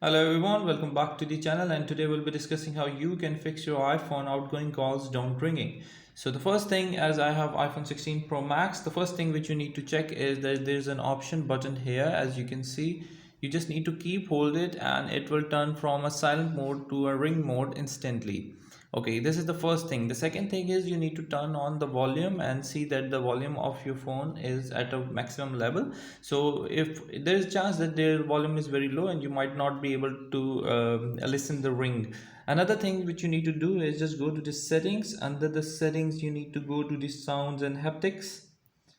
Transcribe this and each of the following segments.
Hello everyone, welcome back to the channel, and today we'll be discussing how you can fix your iPhone outgoing calls don't ringing. So the first thing, as I have iPhone 16 Pro Max, the first thing which you need to check is that there's an option button here. As you can see, you just need to keep hold it and it will turn from a silent mode to a ring mode instantly. Okay, this is the first thing. The second thing is you need to turn on the volume and see that the volume of your phone is at a maximum level. So if there is a chance that their volume is very low and you might not be able to listen the ring. Another thing which you need to do is just go to the settings. Under the settings you need to go to the sounds and haptics,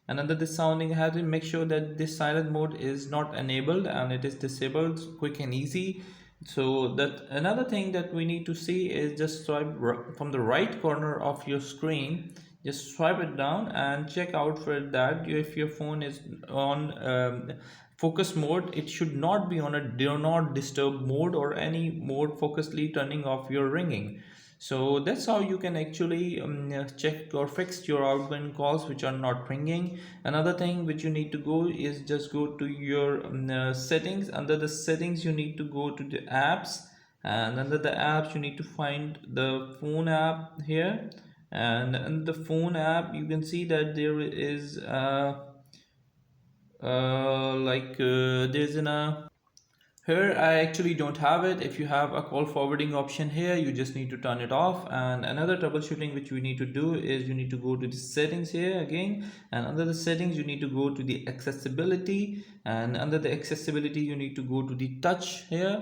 and under the sounding habit, make sure that this silent mode is not enabled and it is disabled quick and easy. So that another thing that we need to see is just swipe from the right corner of your screen, just swipe it down and check out for that if your phone is on focus mode. It should not be on a do not disturb mode or any mode focusedly turning off your ringing. So that's how you can actually check or fix your outgoing calls which are not ringing. Another thing which you need to go is just go to your settings. Under the settings you need to go to the apps, and under the apps you need to find the phone app here. And in the phone app you can see that there is there's in a here I actually don't have it. If you have a call forwarding option here, you just need to turn it off. And another troubleshooting which we need to do is you need to go to the settings here again, and under the settings you need to go to the accessibility, and under the accessibility you need to go to the touch here.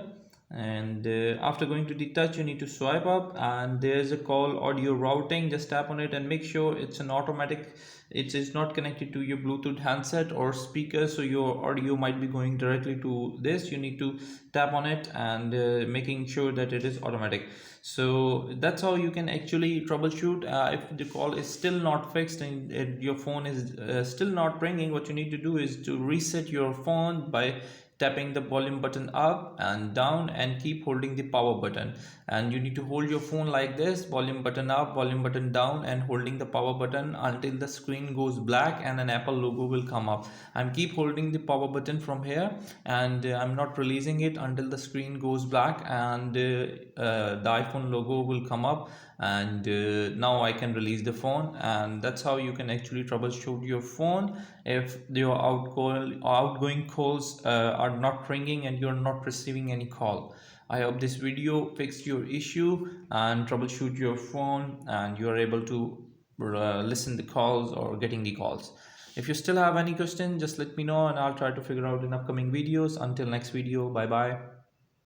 And after going to the touch you need to swipe up and there's a call audio routing. Just tap on it and make sure it's an automatic, it is not connected to your Bluetooth handset or speaker, so your audio might be going directly to this. You need to tap on it and making sure that it is automatic. So that's how you can actually troubleshoot. If the call is still not fixed and your phone is still not ringing, what you need to do is to reset your phone by tapping the volume button up and down and keep holding the power button. And you need to hold your phone like this, volume button up, volume button down, and holding the power button until the screen goes black and an Apple logo will come up. I'm keep holding the power button from here, and I'm not releasing it until the screen goes black and the iPhone logo will come up, and now I can release the phone. And that's how you can actually troubleshoot your phone if your outgoing calls are not ringing and you're not receiving any call. I hope this video fixed your issue and troubleshoot your phone and you're able to listen the calls or getting the calls. If you still have any question, just let me know and I'll try to figure out in upcoming videos. Until next video, bye bye.